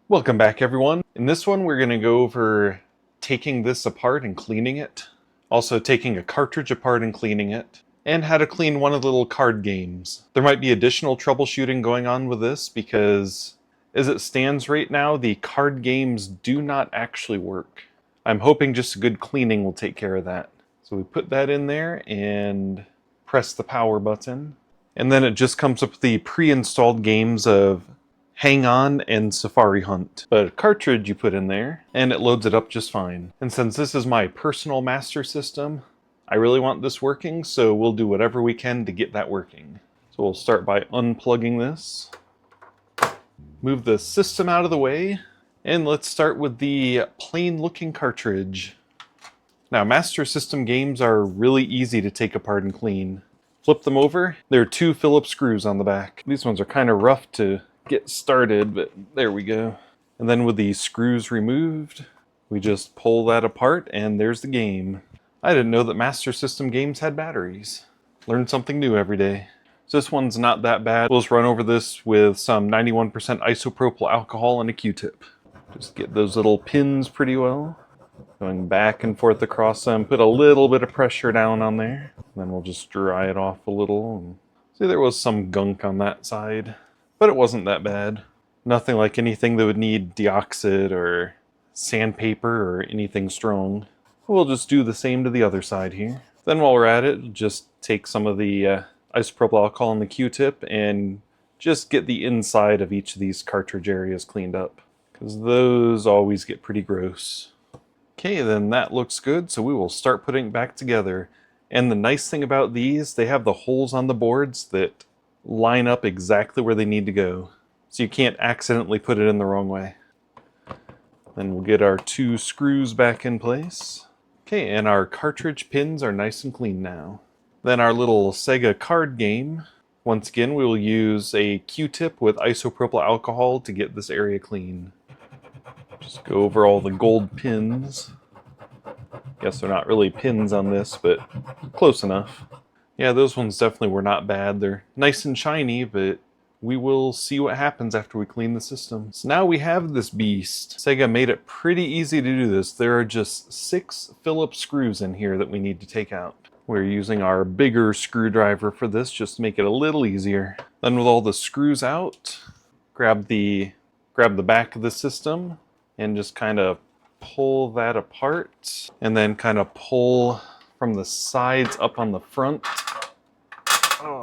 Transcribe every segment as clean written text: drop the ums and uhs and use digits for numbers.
Welcome back, everyone. In this one, we're going to go over taking this apart and cleaning it, also taking a cartridge apart and cleaning it, and how to clean one of the little card games. There might be additional troubleshooting going on with this because, as it stands right now, the card games do not actually work. I'm hoping just a good cleaning will take care of that. So we put that in there and press the power button, and then it just comes up with the pre-installed games of Hang On and Safari Hunt. But a cartridge you put in there, and it loads it up just fine. And since this is my personal Master System, I really want this working, so we'll do whatever we can to get that working. So we'll start by unplugging this, move the system out of the way, and let's start with the plain looking cartridge. Now, Master System games are really easy to take apart and clean. Flip them over, there are 2 Phillips screws on the back. These ones are kind of rough to get started, but there we go. And then with the screws removed, we just pull that apart and there's the game. I didn't know that Master System games had batteries. Learn something new every day. So this one's not that bad. We'll just run over this with some 91% isopropyl alcohol and a Q-tip. Just get those little pins pretty well. Going back and forth across them, put a little bit of pressure down on there. Then we'll just dry it off a little. And see, there was some gunk on that side, but it wasn't that bad. Nothing like anything that would need deoxit or sandpaper or anything strong. We'll just do the same to the other side here. Then while we're at it, just take some of the isopropyl alcohol and the Q-tip and just get the inside of each of these cartridge areas cleaned up, because those always get pretty gross. Okay, then that looks good, so we will start putting it back together. And the nice thing about these, they have the holes on the boards that line up exactly where they need to go, so you can't accidentally put it in the wrong way. Then we'll get our 2 screws back in place. Okay, and our cartridge pins are nice and clean now. Then our little Sega card game. Once again, we will use a Q-tip with isopropyl alcohol to get this area clean. Just go over all the gold pins. Guess they're not really pins on this, but close enough. Yeah, those ones definitely were not bad. They're nice and shiny, but we will see what happens after we clean the system. So now we have this beast. Sega made it pretty easy to do this. There are just 6 Phillips screws in here that we need to take out. We're using our bigger screwdriver for this just to make it a little easier. Then with all the screws out, grab the back of the system and just kind of pull that apart, and then kind of pull from the sides up on the front. Oh,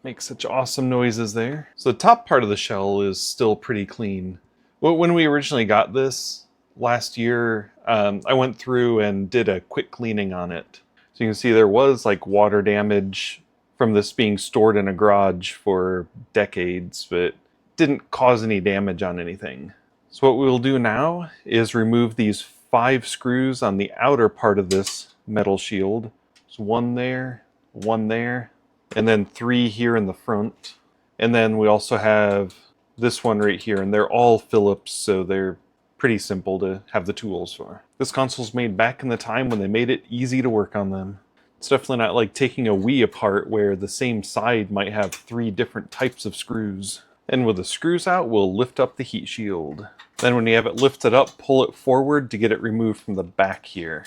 makes such awesome noises there. So the top part of the shell is still pretty clean. When we originally got this last year, I went through and did a quick cleaning on it. So you can see there was like water damage from this being stored in a garage for decades, but didn't cause any damage on anything. So what we'll do now is remove these 5 screws on the outer part of this metal shield. So 1 there, and then 3 here in the front. And then we also have this one right here, and they're all Phillips, so they're pretty simple to have the tools for. This console's made back in the time when they made it easy to work on them. It's definitely not like taking a Wii apart where the same side might have 3 different types of screws. And with the screws out, we'll lift up the heat shield. Then when you have it lifted up, pull it forward to get it removed from the back here.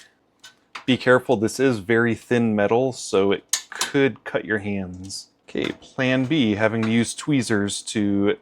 Be careful, this is very thin metal, so it could cut your hands. Okay, plan B, having to use tweezers to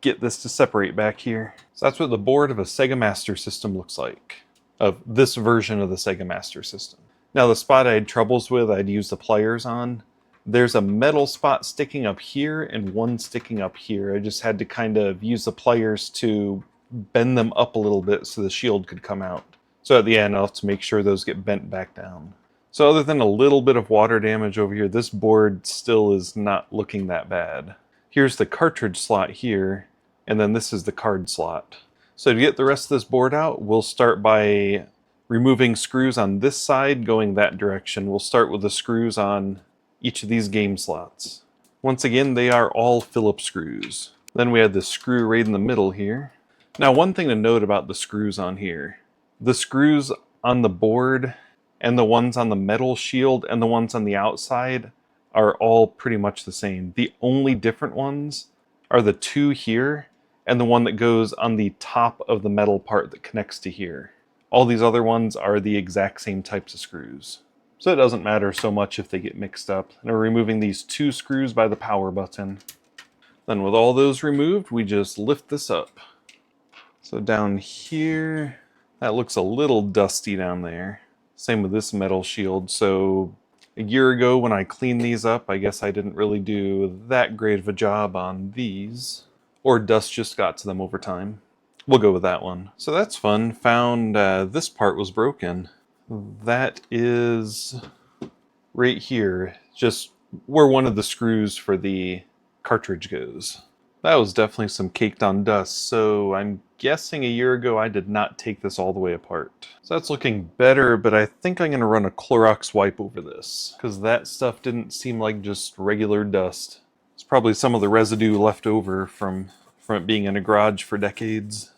get this to separate back here. So that's what the board of a Sega Master System looks like, of this version of the Sega Master System. Now the spot I had troubles with, I'd use the pliers on. There's a metal spot sticking up here and one sticking up here. I just had to kind of use the pliers to bend them up a little bit so the shield could come out. So at the end, I'll have to make sure those get bent back down. So other than a little bit of water damage over here, this board still is not looking that bad. Here's the cartridge slot here, and then this is the card slot. So to get the rest of this board out, we'll start by removing screws on this side going that direction. We'll start with the screws on each of these game slots. Once again, they are all Phillips screws. Then we have the screw right in the middle here. Now, one thing to note about the screws on here, the screws on the board and the ones on the metal shield and the ones on the outside are all pretty much the same. The only different ones are the 2 here and the one that goes on the top of the metal part that connects to here. All these other ones are the exact same types of screws. So it doesn't matter so much if they get mixed up. And we're removing these 2 screws by the power button. Then with all those removed, we just lift this up. So down here, that looks a little dusty down there. Same with this metal shield. So a year ago when I cleaned these up, I guess I didn't really do that great of a job on these. Or dust just got to them over time. We'll go with that one. So that's fun. Found this part was broken. That is right here, just where one of the screws for the cartridge goes. That was definitely some caked on dust, so I'm guessing a year ago I did not take this all the way apart. So that's looking better, but I think I'm going to run a Clorox wipe over this, because that stuff didn't seem like just regular dust. It's probably some of the residue left over from it being in a garage for decades.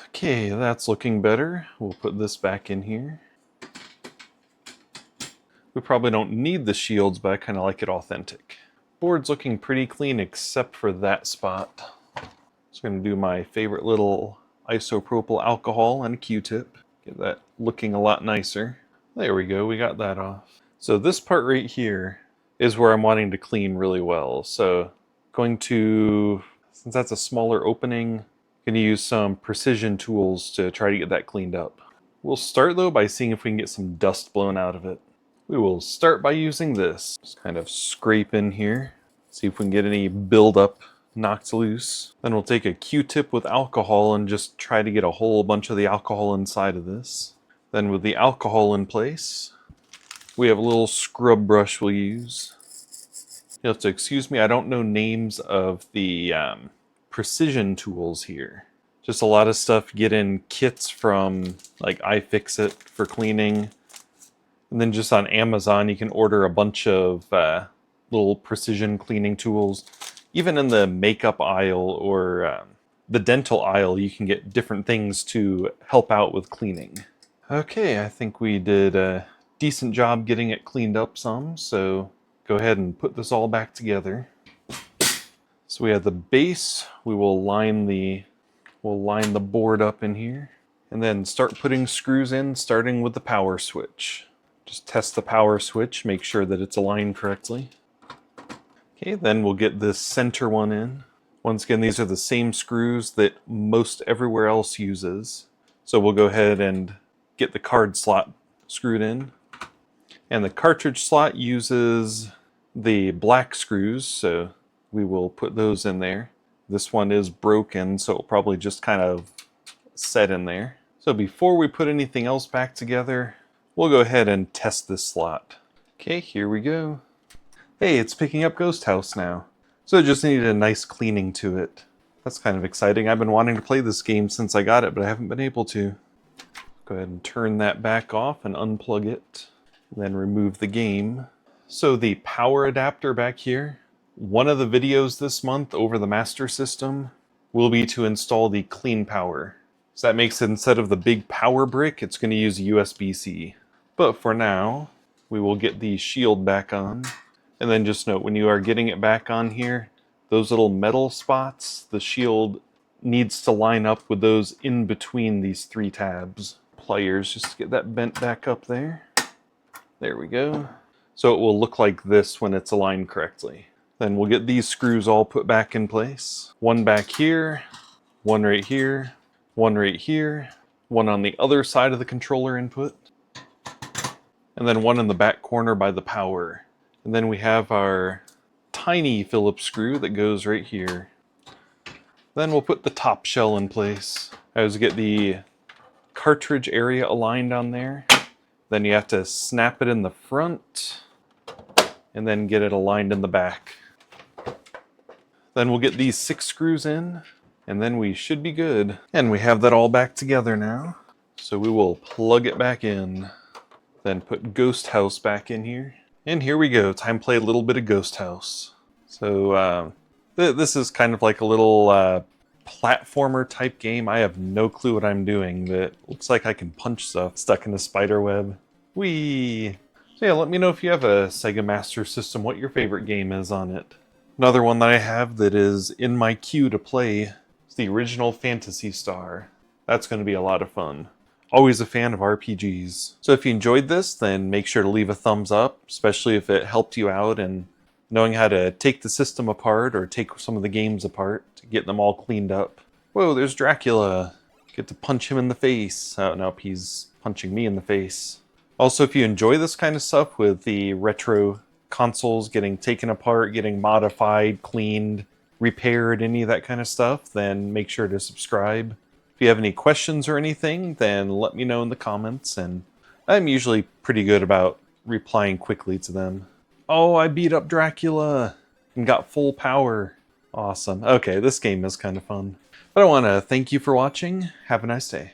Okay, that's looking better. We'll put this back in here. We probably don't need the shields, but I kind of like it authentic. Board's looking pretty clean except for that spot. So I'm going to do my favorite little isopropyl alcohol and a Q-tip. Get that looking a lot nicer. There we go, we got that off. So this part right here is where I'm wanting to clean really well. So going to, since that's a smaller opening, going to use some precision tools to try to get that cleaned up. We'll start though by seeing if we can get some dust blown out of it. We will start by using this. Just kind of scrape in here, see if we can get any buildup knocked loose. Then we'll take a Q-tip with alcohol and just try to get a whole bunch of the alcohol inside of this. Then with the alcohol in place, we have a little scrub brush we'll use. You'll have to excuse me, I don't know names of the precision tools here. Just a lot of stuff get in kits from like iFixit for cleaning. And then just on Amazon, you can order a bunch of little precision cleaning tools. Even in the makeup aisle or the dental aisle, you can get different things to help out with cleaning. Okay, I think we did a decent job getting it cleaned up some, so go ahead and put this all back together. So we have the base, we will line the board up in here, and then start putting screws in, starting with the power switch. Just test the power switch, make sure that it's aligned correctly. Okay, then we'll get this center one in. Once again, these are the same screws that most everywhere else uses. So we'll go ahead and get the card slot screwed in. And the cartridge slot uses the black screws, so we will put those in there. This one is broken, so it'll probably just kind of set in there. So before we put anything else back together, we'll go ahead and test this slot. Okay, here we go. Hey, it's picking up Ghost House now. So it just needed a nice cleaning to it. That's kind of exciting. I've been wanting to play this game since I got it, but I haven't been able to. Go ahead and turn that back off and unplug it. Then remove the game. So the power adapter back here, one of the videos this month over the Master System will be to install the Clean Power. So that makes it, instead of the big power brick, it's going to use USB-C. But for now, we will get the shield back on. And then just note, when you are getting it back on here, those little metal spots, the shield needs to line up with those in between these 3 tabs. Pliers, just to get that bent back up there. There we go. So it will look like this when it's aligned correctly. Then we'll get these screws all put back in place. One back here, one right here, one right here, one on the other side of the controller input, and then one in the back corner by the power. And then we have our tiny Phillips screw that goes right here. Then we'll put the top shell in place. I always get the cartridge area aligned on there. Then you have to snap it in the front and then get it aligned in the back. Then we'll get these 6 screws in and then we should be good. And we have that all back together now. So we will plug it back in. Then put Ghost House back in here. And here we go, time to play a little bit of Ghost House. So this is kind of like a little platformer type game. I have no clue what I'm doing, but it looks like I can punch stuff stuck in a spider web. Whee! So yeah, let me know if you have a Sega Master System, what your favorite game is on it. Another one that I have that is in my queue to play is the original Phantasy Star. That's going to be a lot of fun. Always a fan of RPGs. So if you enjoyed this, then make sure to leave a thumbs up, especially if it helped you out in knowing how to take the system apart or take some of the games apart to get them all cleaned up. Whoa, there's Dracula. Get to punch him in the face. Oh, nope, he's punching me in the face. Also, if you enjoy this kind of stuff with the retro consoles getting taken apart, getting modified, cleaned, repaired, any of that kind of stuff, then make sure to subscribe. If you have any questions or anything, then let me know in the comments, and I'm usually pretty good about replying quickly to them. Oh, I beat up Dracula and got full power. Awesome. Okay, this game is kind of fun. But I want to thank you for watching. Have a nice day.